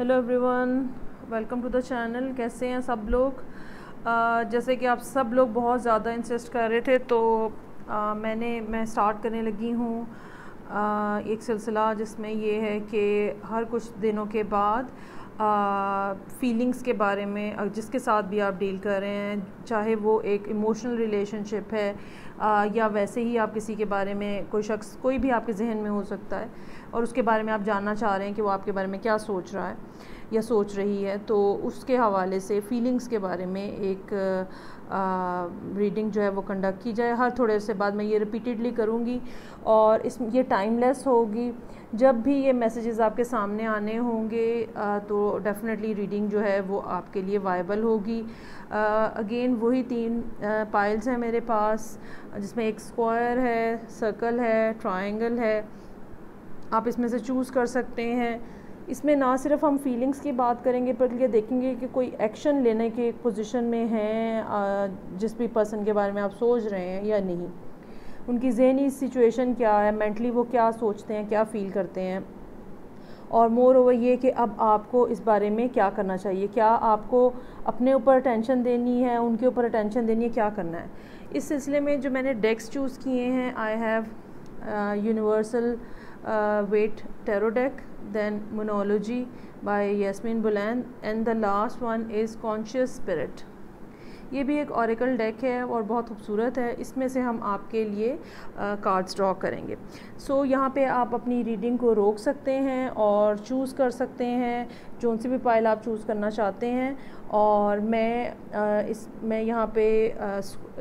Hello everyone, welcome to the channel. कैसे हैं सब लोग? जैसे कि आप सब लोग बहुत ज़्यादा इंसिस्ट कर रहे थे तो मैं स्टार्ट करने लगी हूँ एक सिलसिला जिसमें ये है कि हर कुछ दिनों के बाद फीलिंग्स के बारे में जिसके साथ भी आप डील कर रहे हैं, चाहे वो एक इमोशनल रिलेशनशिप है या वैसे ही आप किसी के बारे में कोई शख्स कोई भी आपके जहन में हो सकता है और उसके बारे में आप जानना चाह रहे हैं कि वो आपके बारे में क्या सोच रहा है या सोच रही है, तो उसके हवाले से फ़ीलिंग्स के बारे में एक रीडिंग जो है वो कंडक्ट की जाए। हर थोड़े से बाद मैं ये रिपीटेडली करूँगी और ये टाइमलेस होगी। जब भी ये मैसेजेस आपके सामने आने होंगे तो डेफिनेटली रीडिंग जो है वो आपके लिए वायबल होगी। अगेन वही 3 पाइल्स हैं मेरे पास, जिसमें एक स्क्वायर है, सर्कल है, ट्रायंगल है। आप इसमें से चूज़ कर सकते हैं। इसमें ना सिर्फ हम फीलिंग्स की बात करेंगे पर ये देखेंगे कि कोई एक्शन लेने की एक पोजीशन में हैं जिस भी पर्सन के बारे में आप सोच रहे हैं या नहीं, उनकी ज़हनी सिचुएशन क्या है, मेंटली वो क्या सोचते हैं, क्या फ़ील करते हैं, और मोर ओवर ये कि अब आपको इस बारे में क्या करना चाहिए। क्या आपको अपने ऊपर अटेंशन देनी है, उनके ऊपर अटेंशन देनी है, क्या करना है। इस सिलसिले में जो मैंने डेक्स चूज़ किए हैं, I have universal Waite tarot deck, then Monology by Yasmin Bulan, and the last one is Conscious Spirit। ये भी एक ऑरेकल डेक है और बहुत खूबसूरत है। इसमें से हम आपके लिए कार्ड्स ड्रॉ करेंगे। सो यहाँ पे आप अपनी रीडिंग को रोक सकते हैं और चूज़ कर सकते हैं जो सी भी पाइल आप चूज़ करना चाहते हैं। और मैं यहाँ पे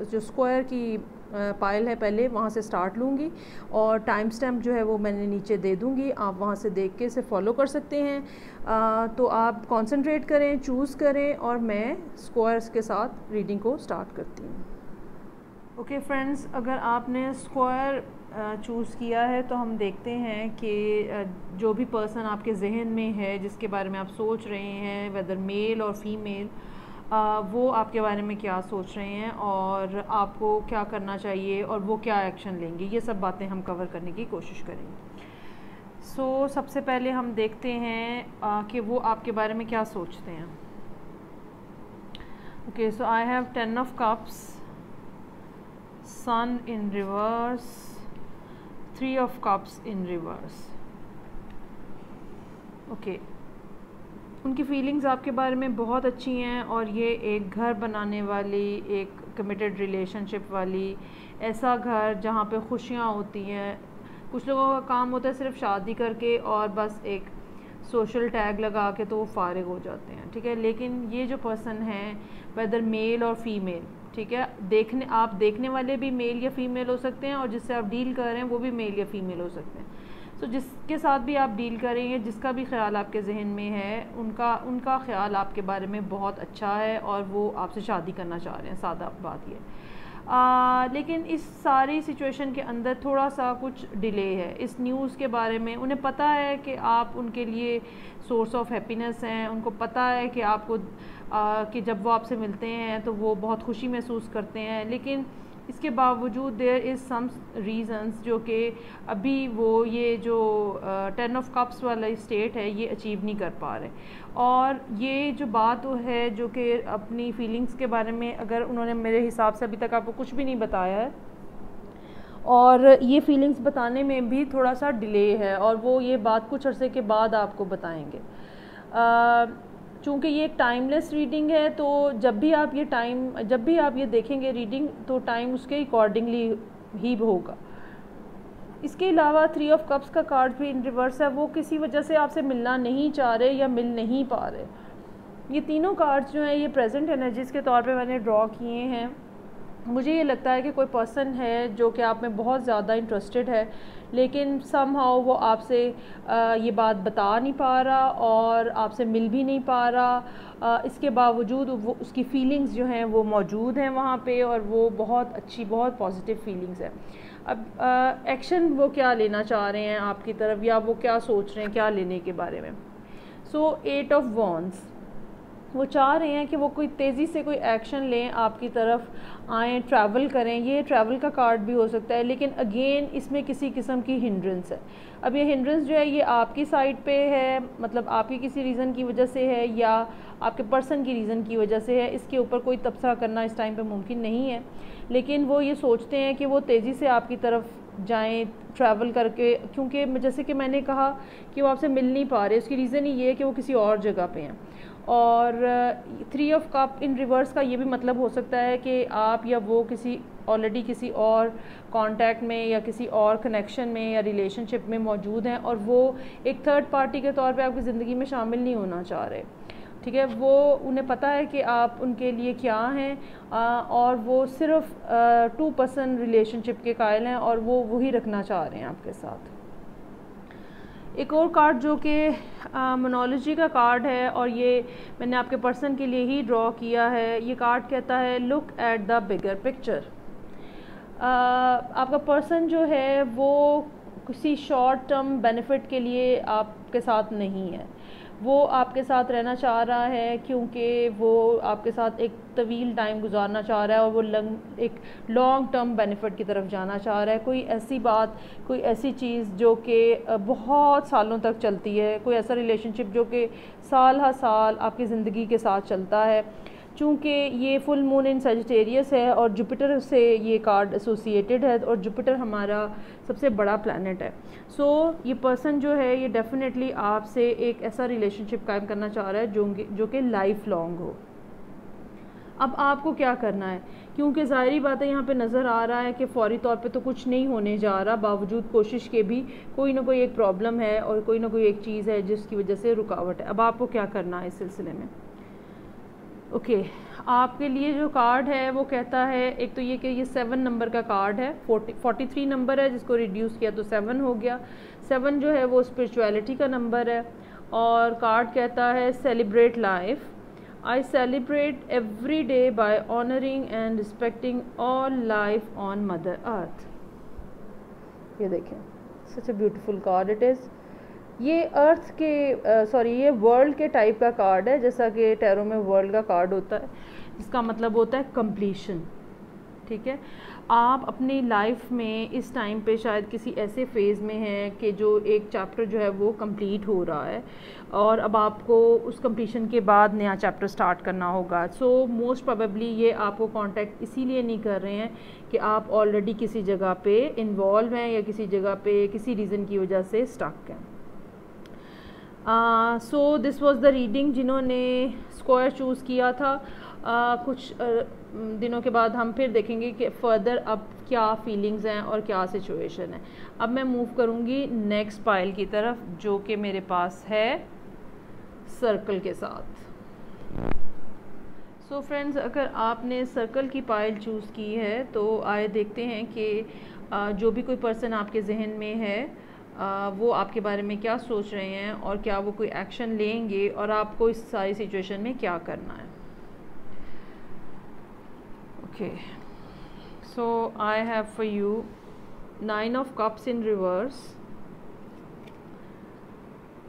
जो स्क्वायर की पाइल है पहले वहाँ से स्टार्ट लूँगी और टाइम स्टैम्प जो है वो मैंने नीचे दे दूँगी, आप वहाँ से देख के इसे फॉलो कर सकते हैं। तो आप कंसंट्रेट करें, चूज़ करें और मैं स्क्वायर्स के साथ रीडिंग को स्टार्ट करती हूँ। ओके फ्रेंड्स, अगर आपने स्क्वायर चूज़ किया है तो हम देखते हैं कि जो भी पर्सन आपके जहन में है, जिसके बारे में आप सोच रहे हैं, वेदर मेल और फीमेल, वो आपके बारे में क्या सोच रहे हैं और आपको क्या करना चाहिए और वो क्या एक्शन लेंगे, ये सब बातें हम कवर करने की कोशिश करेंगे। सो सबसे पहले हम देखते हैं कि वो आपके बारे में क्या सोचते हैं। Okay, so I have 10 of cups, sun in reverse, 3 of cups in reverse. Okay, उनकी फीलिंग्स आपके बारे में बहुत अच्छी हैं और ये एक घर बनाने वाली, एक कमिटेड रिलेशनशिप वाली, ऐसा घर जहाँ पे खुशियाँ होती हैं। कुछ लोगों का काम होता है सिर्फ शादी करके और बस एक सोशल टैग लगा के तो वो फारिग हो जाते हैं, ठीक है। लेकिन ये जो पर्सन है, वेदर मेल और फीमेल, ठीक है, आप देखने वाले भी मेल या फीमेल हो सकते हैं और जिससे आप डील कर रहे हैं वो भी मेल या फीमेल हो सकते हैं। तो जिसके साथ भी आप डील करेंगे, जिसका भी ख्याल आपके जहन में है, उनका ख्याल आपके बारे में बहुत अच्छा है और वो आपसे शादी करना चाह रहे हैं, सादा बात ये। लेकिन इस सारी सिचुएशन के अंदर थोड़ा सा कुछ डिले है इस न्यूज़ के बारे में। उन्हें पता है कि आप उनके लिए सोर्स ऑफ हैप्पीनेस हैं, उनको पता है कि आपको कि जब वो आपसे मिलते हैं तो वो बहुत खुशी महसूस करते हैं, लेकिन इसके बावजूद देयर इज़ सम रीज़न्स जो कि अभी वो ये जो 10 ऑफ कप्स वाला स्टेट है ये अचीव नहीं कर पा रहे। और ये जो बात है जो कि अपनी फीलिंग्स के बारे में, अगर उन्होंने मेरे हिसाब से अभी तक आपको कुछ भी नहीं बताया है और ये फीलिंग्स बताने में भी थोड़ा सा डिले है और वो ये बात कुछ अरसे के बाद आपको बताएंगे। चूँकि ये एक टाइमलेस रीडिंग है तो जब भी आप ये देखेंगे रीडिंग, तो टाइम उसके अकॉर्डिंगली ही होगा। इसके अलावा 3 ऑफ कप्स का कार्ड भी इन रिवर्स है। वो किसी वजह से आपसे मिलना नहीं चाह रहे या मिल नहीं पा रहे। ये तीनों कार्ड्स जो हैं ये प्रेजेंट एनर्जीज़ के तौर पे मैंने ड्रॉ किए हैं। मुझे ये लगता है कि कोई पर्सन है जो कि आप में बहुत ज़्यादा इंटरेस्टेड है, लेकिन समहाउ वो आपसे ये बात बता नहीं पा रहा और आपसे मिल भी नहीं पा रहा। इसके बावजूद वो उसकी फीलिंग्स जो हैं वो मौजूद हैं वहाँ पे और वो बहुत अच्छी, बहुत पॉजिटिव फीलिंग्स है। अब एक्शन वो क्या लेना चाह रहे हैं आपकी तरफ, या वो क्या सोच रहे हैं क्या लेने के बारे में। सो 8 ऑफ वॉन्ड्स, वो चाह रहे हैं कि वो कोई तेज़ी से कोई एक्शन लें, आपकी तरफ आएँ, ट्रैवल करें। ये ट्रैवल का कार्ड भी हो सकता है, लेकिन अगेन इसमें किसी किस्म की हिंड्रेंस है। अब ये हिंड्रेंस जो है ये आपकी साइड पे है, मतलब आपकी किसी रीज़न की वजह से है या आपके पर्सन की रीज़न की वजह से है। इसके ऊपर कोई तबसरा करना इस टाइम पे मुमकिन नहीं है, लेकिन वो ये सोचते हैं कि वो तेज़ी से आपकी तरफ जाएं ट्रैवल करके, क्योंकि जैसे कि मैंने कहा कि वो आपसे मिल नहीं पा रहे। उसकी रीज़न ही ये है कि वो किसी और जगह पे हैं। और 3 ऑफ कप इन रिवर्स का ये भी मतलब हो सकता है कि आप या वो ऑलरेडी किसी और कांटेक्ट में या किसी और कनेक्शन में या रिलेशनशिप में मौजूद हैं और वो एक थर्ड पार्टी के तौर पे आपकी ज़िंदगी में शामिल नहीं होना चाह रहे। ठीक है, वो उन्हें पता है कि आप उनके लिए क्या हैं, और वो सिर्फ 2% रिलेशनशिप के कायल हैं और वो वही रखना चाह रहे हैं आपके साथ। एक और कार्ड जो कि मोनोलॉजी का कार्ड है और ये मैंने आपके पर्सन के लिए ही ड्रॉ किया है। ये कार्ड कहता है look at the bigger picture. आपका पर्सन जो है वो किसी शॉर्ट टर्म बेनिफिट के लिए आपके साथ नहीं है। वो आपके साथ रहना चाह रहा है क्योंकि वो आपके साथ एक तवील टाइम गुजारना चाह रहा है और वो एक लॉन्ग टर्म बेनिफिट की तरफ जाना चाह रहा है। कोई ऐसी बात, कोई ऐसी चीज़ जो कि बहुत सालों तक चलती है, कोई ऐसा रिलेशनशिप जो कि साल हर साल आपकी ज़िंदगी के साथ चलता है। चूँकि ये फुल मून इन सजिटेरियस है और जुपिटर से ये कार्ड एसोसिएटेड है और जुपिटर हमारा सबसे बड़ा प्लैनेट है। सो ये पर्सन जो है ये डेफिनेटली आपसे एक ऐसा रिलेशनशिप कायम करना चाह रहा है जो कि लाइफ लॉन्ग हो। अब आपको क्या करना है, क्योंकि ज़ाहिरी बात है यहाँ पे नज़र आ रहा है कि फ़ौरी तौर पे तो कुछ नहीं होने जा रहा, बावजूद कोशिश के भी कोई ना कोई एक प्रॉब्लम है और कोई ना कोई एक चीज़ है जिसकी वजह से रुकावट है। अब आपको क्या करना है इस सिलसिले में। ओके, आपके लिए जो कार्ड है वो कहता है, एक तो ये कि ये 7 नंबर का कार्ड है, 43 नंबर है जिसको रिड्यूस किया तो 7 हो गया। 7 जो है वो स्पिरिचुअलिटी का नंबर है और कार्ड कहता है celebrate life. I celebrate every day by honouring and respecting all life on mother earth. ये देखें, such a beautiful card it is. ये अर्थ के ये वर्ल्ड के टाइप का कार्ड है, जैसा कि टैरो में वर्ल्ड का कार्ड होता है, इसका मतलब होता है कंप्लीशन। ठीक है, आप अपनी लाइफ में इस टाइम पे शायद किसी ऐसे फेज़ में हैं कि जो एक चैप्टर जो है वो कंप्लीट हो रहा है और अब आपको उस कंप्लीशन के बाद नया चैप्टर स्टार्ट करना होगा। सो मोस्ट प्रोबेबली ये आपको कांटेक्ट इसीलिए नहीं कर रहे हैं कि आप ऑलरेडी किसी जगह पे इन्वॉल्व हैं या किसी जगह पे किसी रीज़न की वजह से स्टक हैं। So this was the reading जिन्होंने स्क्वायर चूज़ किया था। कुछ दिनों के बाद हम फिर देखेंगे कि फ़र्दर अब क्या फीलिंग्स हैं और क्या सिचुएशन है। अब मैं मूव करूँगी नेक्स्ट पाइल की तरफ जो कि मेरे पास है सर्कल के साथ। सो फ्रेंड्स, अगर आपने सर्कल की पाइल चूज़ की है तो आए देखते हैं कि जो भी कोई पर्सन आपके जहन में है वो आपके बारे में क्या सोच रहे हैं और क्या वो कोई एक्शन लेंगे और आपको इस सारी सिचुएशन में क्या करना है। Okay, so I have for you 9 of cups in reverse,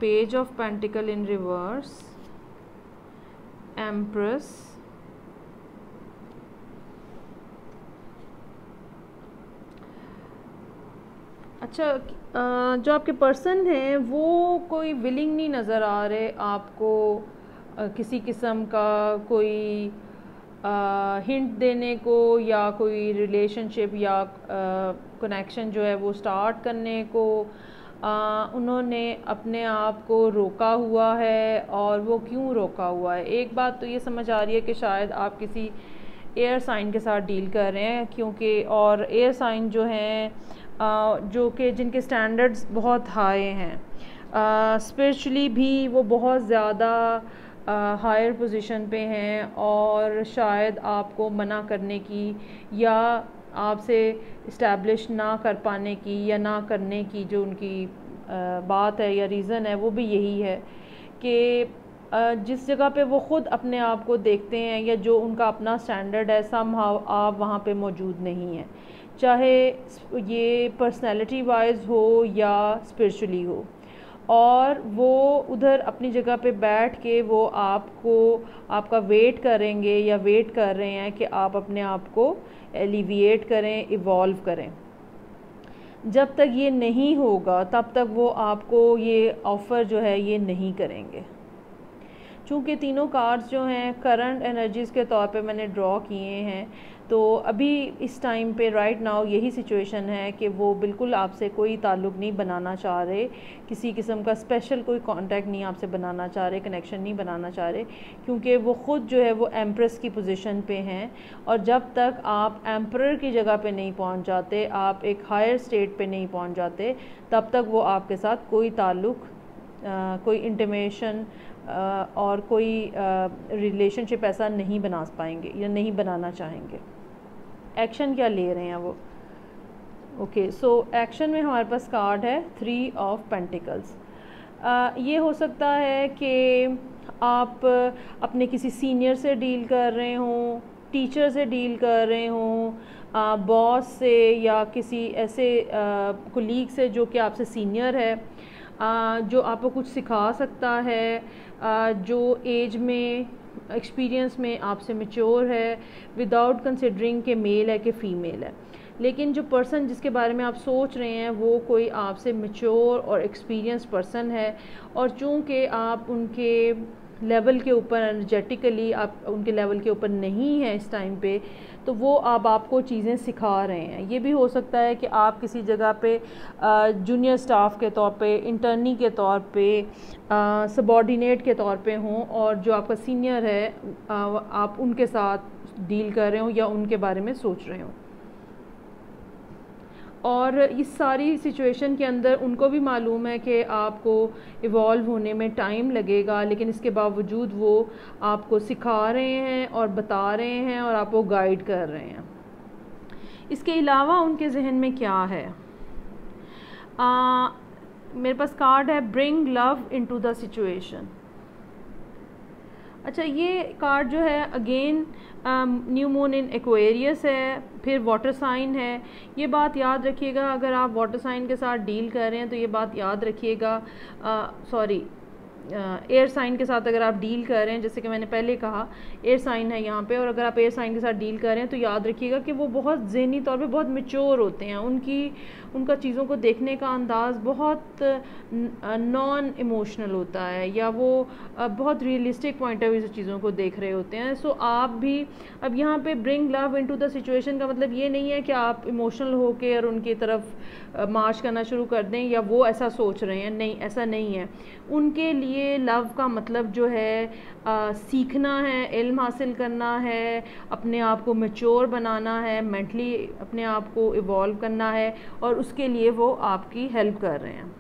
page of pentacle in reverse, empress, अच्छा, जो आपके पर्सन हैं वो कोई विलिंग नहीं नज़र आ रहे आपको किसी किस्म का कोई हिंट देने को या कोई रिलेशनशिप या कनेक्शन जो है वो स्टार्ट करने को। उन्होंने अपने आप को रोका हुआ है और वो क्यों रोका हुआ है। एक बात तो ये समझ आ रही है कि शायद आप किसी एयर साइन के साथ डील कर रहे हैं, क्योंकि और एयर साइन जो हैं जो कि जिनके स्टैंडर्ड्स बहुत हाई हैं, स्पिरिचुअली भी वो बहुत ज़्यादा हायर पोजीशन पे हैं और शायद आपको मना करने की या आपसे इस्टेब्लिश ना कर पाने की या ना करने की जो उनकी बात है या रीज़न है वो भी यही है कि जिस जगह पे वो ख़ुद अपने आप को देखते हैं या जो उनका अपना स्टैंडर्ड है, समहाउ आप वहाँ पे मौजूद नहीं हैं, चाहे ये पर्सनैलिटी वाइज हो या स्पिरिचुअली हो। और वो उधर अपनी जगह पे बैठ के वो आपका वेट करेंगे या वेट कर रहे हैं कि आप अपने आप को एलिविएट करें, इवॉल्व करें। जब तक ये नहीं होगा तब तक वो आपको ये ऑफ़र जो है ये नहीं करेंगे। चूँकि तीनों कार्ड्स जो हैं करंट एनर्जीज़ के तौर पे मैंने ड्रॉ किए हैं, तो अभी इस टाइम पे राइट नाउ यही सिचुएशन है कि वो बिल्कुल आपसे कोई ताल्लुक़ नहीं बनाना चाह रहे, किसी किस्म का स्पेशल कोई कांटेक्ट नहीं आपसे बनाना चाह रहे, कनेक्शन नहीं बनाना चाह रहे, क्योंकि वो ख़ुद जो है वो एम्प्रेस की पोजीशन पे हैं। और जब तक आप एम्परर की जगह पे नहीं पहुंच जाते, आप एक हायर स्टेट पे नहीं पहुंच जाते, तब तक वो आपके साथ कोई ताल्लुक़, कोई इंटीमेशन और कोई रिलेशनशिप ऐसा नहीं बना पाएंगे या नहीं बनाना चाहेंगे। एक्शन क्या ले रहे हैं वो? ओके, सो एक्शन में हमारे पास कार्ड है 3 ऑफ पेंटिकल्स। ये हो सकता है कि आप अपने किसी सीनियर से डील कर रहे हों, टीचर से डील कर रहे हों, बॉस से या किसी ऐसे कोलीग से जो कि आपसे सीनियर है, जो आपको कुछ सिखा सकता है, जो एज में, एक्सपीरियंस में आपसे मैच्योर है, विदाउट कंसिडरिंग कि मेल है कि फ़ीमेल है। लेकिन जो पर्सन जिसके बारे में आप सोच रहे हैं वो कोई आपसे मैच्योर और एक्सपीरियंस पर्सन है, और चूँकि आप उनके लेवल के ऊपर एनर्जेटिकली आप उनके लेवल के ऊपर नहीं है इस टाइम पे, तो वो अब आपको चीज़ें सिखा रहे हैं। ये भी हो सकता है कि आप किसी जगह पे जूनियर स्टाफ के तौर पे, इंटर्नी के तौर पे, सबॉर्डिनेट के तौर पे हों, और जो आपका सीनियर है आप उनके साथ डील कर रहे हो या उनके बारे में सोच रहे हो। और इस सारी सिचुएशन के अंदर उनको भी मालूम है कि आपको इवॉल्व होने में टाइम लगेगा, लेकिन इसके बावजूद वो आपको सिखा रहे हैं और बता रहे हैं और आपको गाइड कर रहे हैं। इसके अलावा उनके जहन में क्या है? मेरे पास कार्ड है bring love into the situation. अच्छा, ये कार्ड जो है again new moon in Aquarius है, फिर वाटर साइन है। ये बात याद रखिएगा, अगर आप वाटर साइन के साथ डील कर रहे हैं तो ये बात याद रखिएगा, एयर साइन के साथ अगर आप डील कर रहे हैं, जैसे कि मैंने पहले कहा एयर साइन है यहाँ पे, और अगर आप एयर साइन के साथ डील कर रहे हैं तो याद रखिएगा कि वो बहुत ज़हनी तौर पे बहुत मैच्योर होते हैं। उनका चीज़ों को देखने का अंदाज़ बहुत नॉन इमोशनल होता है, या वो बहुत रियलिस्टिक पॉइंट ऑफ व्यू से चीज़ों को देख रहे होते हैं। सो आप भी अब यहाँ पे bring love into the situation का मतलब ये नहीं है कि आप इमोशनल होके और उनकी तरफ मार्च करना शुरू कर दें, या वो ऐसा सोच रहे हैं, नहीं, ऐसा नहीं है। उनके लिए लव का मतलब जो है सीखना है, इल्म हासिल करना है, अपने आप को मैच्योर बनाना है, मेंटली अपने आप को इवॉल्व करना है, और उसके लिए वो आपकी हेल्प कर रहे हैं।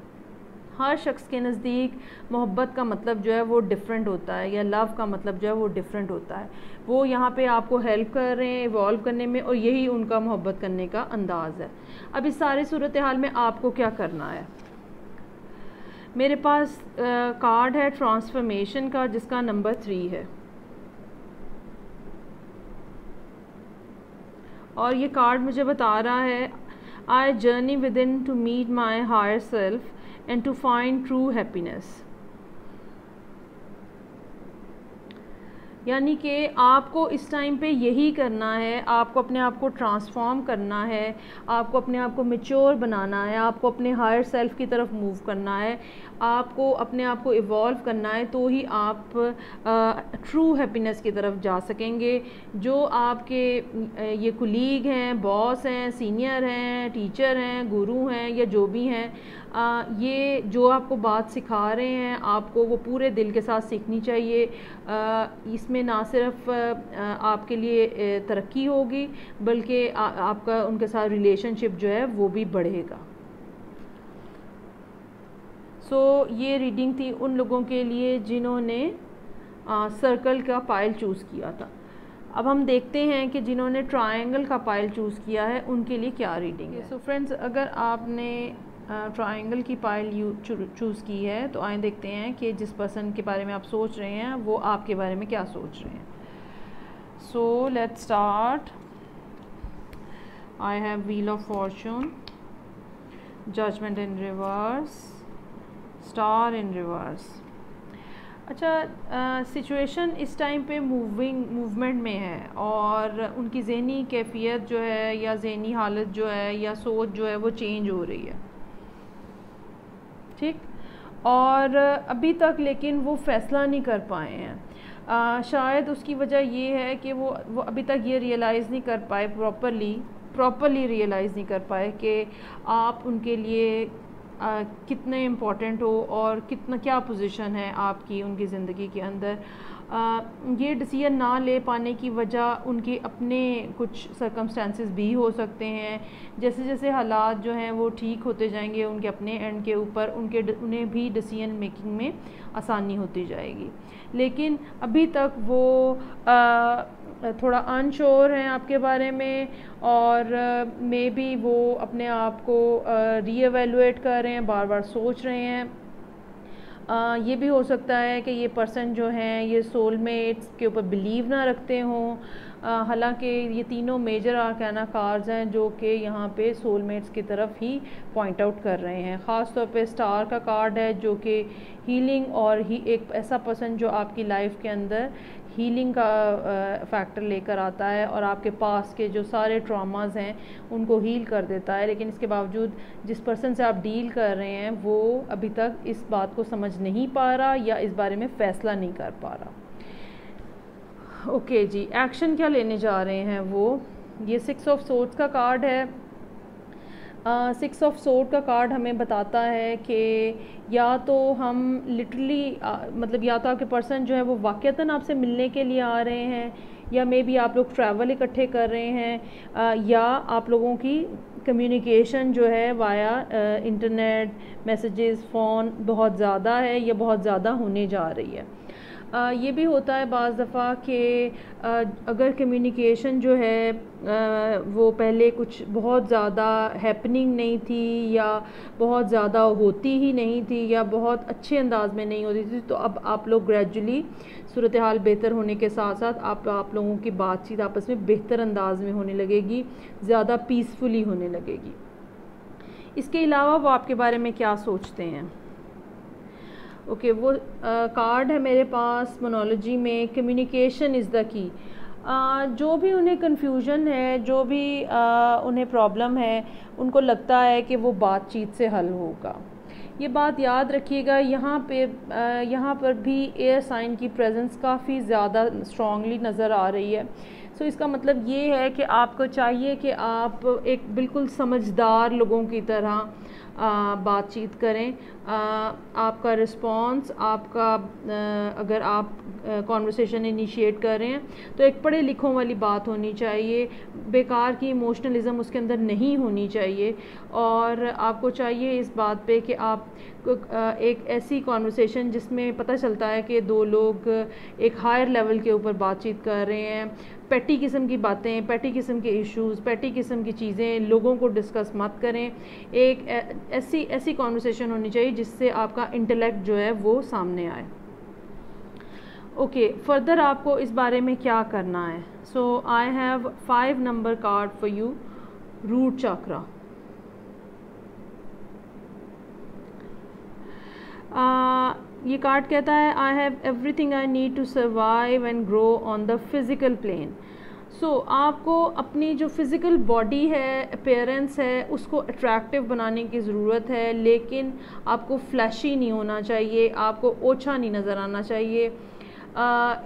हर शख्स के नज़दीक मोहब्बत का मतलब जो है वो डिफरेंट होता है, या लव का मतलब जो है वो डिफरेंट होता है। वो यहाँ पे आपको हेल्प कर रहे हैं इवॉल्व करने में, और यही उनका मोहब्बत करने का अंदाज़ है। अब इस सारी सूरत हाल में आपको क्या करना है? मेरे पास कार्ड है ट्रांसफॉर्मेशन का, जिसका नंबर 3 है, और ये कार्ड मुझे बता रहा है I journey within to meet my higher self and to find true happiness. यानी कि आपको इस टाइम पे यही करना है, आपको अपने आप को ट्रांसफॉर्म करना है, आपको अपने आप को मैच्योर बनाना है, आपको अपने हायर सेल्फ की तरफ मूव करना है, आपको अपने आप को इवॉल्व करना है, तो ही आप ट्रू हैप्पीनेस की तरफ जा सकेंगे। जो आपके ये कुलीग हैं, बॉस हैं, सीनियर हैं, टीचर हैं, गुरु हैं, या जो भी हैं, ये जो आपको बात सिखा रहे हैं आपको वो पूरे दिल के साथ सीखनी चाहिए। इसमें ना सिर्फ आपके लिए तरक्की होगी, बल्कि आपका उनके साथ रिलेशनशिप जो है वो भी बढ़ेगा। सो ये रीडिंग थी उन लोगों के लिए जिन्होंने सर्कल का पाइल चूज़ किया था। अब हम देखते हैं कि जिन्होंने ट्रायंगल का पाइल चूज़ किया है उनके लिए क्या रीडिंग है। सो फ्रेंड्स, अगर आपने ट्रायंगल की पाइल चूज़ की है तो आए देखते हैं कि जिस पर्सन के बारे में आप सोच रहे हैं वो आपके बारे में क्या सोच रहे हैं। So let's start. I have wheel of fortune, judgement in reverse, star in reverse. अच्छा, सिचुएशन इस टाइम पे मूवमेंट में है और उनकी ज़हनी कैफियत जो है या ज़हनी हालत जो है या सोच जो है वो चेंज हो रही है, ठीक। और अभी तक लेकिन वो फ़ैसला नहीं कर पाए हैं। शायद उसकी वजह ये है कि वो अभी तक ये रियलाइज़ नहीं कर पाए, प्रॉपरली रियलाइज़ नहीं कर पाए कि आप उनके लिए कितने इम्पोर्टेंट हो और कितना क्या पोजीशन है आपकी उनकी ज़िंदगी के अंदर। ये डिसीजन ना ले पाने की वजह उनके अपने कुछ सर्कमस्टेंसेस भी हो सकते हैं। जैसे जैसे हालात जो हैं वो ठीक होते जाएंगे उनके अपने एंड के ऊपर उन्हें भी डिसीजन मेकिंग में आसानी होती जाएगी। लेकिन अभी तक वो थोड़ा अनश्योर हैं आपके बारे में और मे बी वो अपने आप को रीएवैल्यूएट कर रहे हैं, बार बार सोच रहे हैं। ये भी हो सकता है कि ये पर्सन जो हैं ये सोलमेट्स के ऊपर बिलीव ना रखते हों। हालांकि ये तीनों मेजर आर्काना कार्ड्स हैं जो कि यहाँ पे सोलमेट्स की तरफ ही पॉइंट आउट कर रहे हैं। ख़ास तौर पे स्टार का कार्ड है जो कि हीलिंग और एक ऐसा पर्सन जो आपकी लाइफ के अंदर हीलिंग का फैक्टर लेकर आता है और आपके पास के जो सारे ट्रॉमास हैं उनको हील कर देता है। लेकिन इसके बावजूद जिस पर्सन से आप डील कर रहे हैं वो अभी तक इस बात को समझ नहीं पा रहा या इस बारे में फ़ैसला नहीं कर पा रहा। ओके जी, एक्शन क्या लेने जा रहे हैं वो, ये 6 ऑफ सोर्ड्स का कार्ड है। 6 ऑफ सोर्ड का कार्ड हमें बताता है कि या तो हम लिटरली मतलब या तो आपके पर्सन जो है वो वाक़तन आपसे मिलने के लिए आ रहे हैं या मे बी आप लोग ट्रैवल इकट्ठे कर रहे हैं या आप लोगों की कम्युनिकेशन जो है वाया इंटरनेट मैसेजेस फ़ोन बहुत ज़्यादा है या बहुत ज़्यादा होने जा रही है। ये भी होता है बाज़ दफ़ा कि अगर कम्युनिकेशन जो है वो पहले कुछ बहुत ज़्यादा हैपनिंग नहीं थी या बहुत ज़्यादा होती ही नहीं थी या बहुत अच्छे अंदाज में नहीं होती थी, तो अब आप लोग ग्रेजुअली सूरत हाल बेहतर होने के साथ साथ आप लोगों की बातचीत आपस में बेहतर अंदाज में होने लगेगी, ज़्यादा पीसफुली होने लगेगी। इसके अलावा वो आपके बारे में क्या सोचते हैं। ओके, वो कार्ड है मेरे पास मोनोलॉजी में, कम्युनिकेशन इज़ द की। जो भी उन्हें कन्फ्यूजन है, जो भी उन्हें प्रॉब्लम है, उनको लगता है कि वो बातचीत से हल होगा। ये बात याद रखिएगा। यहाँ पर भी एयर साइन की प्रेजेंस काफ़ी ज़्यादा स्ट्रॉन्गली नज़र आ रही है। सो इसका मतलब ये है कि आपको चाहिए कि आप एक बिल्कुल समझदार लोगों की तरह बातचीत करें। आपका रिस्पॉन्स अगर आप कॉन्वर्सेशन इनिशिएट कर रहे हैं तो एक पढ़े लिखों वाली बात होनी चाहिए, बेकार की इमोशनलिज्म उसके अंदर नहीं होनी चाहिए। और आपको चाहिए इस बात पे कि आप एक ऐसी कॉन्वर्सेशन जिसमें पता चलता है कि दो लोग एक हायर लेवल के ऊपर बातचीत कर रहे हैं। पेटी किस्म की बातें, पेटी किस्म के इश्यूज़, पेटी किस्म की चीज़ें लोगों को डिस्कस मत करें। एक ऐसी कॉन्वर्सेशन होनी चाहिए जिससे आपका इंटेलेक्ट जो है वो सामने आए। ओके, फर्दर आपको इस बारे में क्या करना है। So I have 5 number card for you. Root chakra, ये कार्ड कहता है I have everything I need to survive and grow on the physical plane. So आपको अपनी जो फिज़िकल बॉडी है, अपीयरेंस है, उसको अट्रैक्टिव बनाने की ज़रूरत है, लेकिन आपको फ्लैशी नहीं होना चाहिए, आपको ओछा नहीं नज़र आना चाहिए।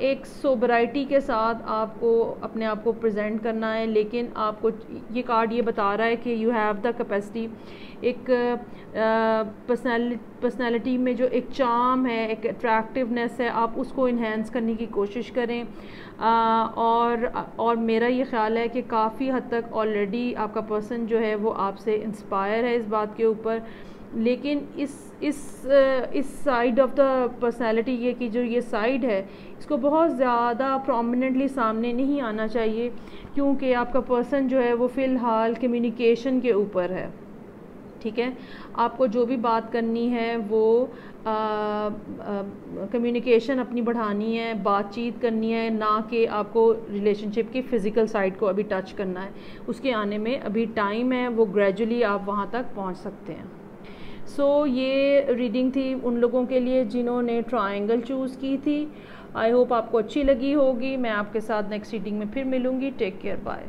एक सोबराइटी के साथ आपको अपने आप को प्रेजेंट करना है, लेकिन आपको ये कार्ड ये बता रहा है कि यू हैव द कैपेसिटी। एक पर्सनालिटी में जो एक चार्म है, एक अट्रैक्टिवनेस है, आप उसको इन्हेंस करने की कोशिश करें। और मेरा ये ख्याल है कि काफ़ी हद तक ऑलरेडी आपका पर्सन जो है वो आपसे इंस्पायर है इस बात के ऊपर। लेकिन इस साइड ऑफ द पर्सनालिटी ये की जो ये साइड है इसको बहुत ज़्यादा प्रोमिनेंटली सामने नहीं आना चाहिए, क्योंकि आपका पर्सन जो है वो फ़िलहाल कम्युनिकेशन के ऊपर है। ठीक है, आपको जो भी बात करनी है वो कम्युनिकेशन अपनी बढ़ानी है, बातचीत करनी है, ना कि आपको रिलेशनशिप की फ़िज़िकल साइड को अभी टच करना है। उसके आने में अभी टाइम है, वो ग्रेजुअली आप वहाँ तक पहुँच सकते हैं। ये रीडिंग थी उन लोगों के लिए जिन्होंने ट्रायंगल चूज़ की थी। आई होप आपको अच्छी लगी होगी। मैं आपके साथ नेक्स्ट रीडिंग में फिर मिलूँगी। Take care, bye.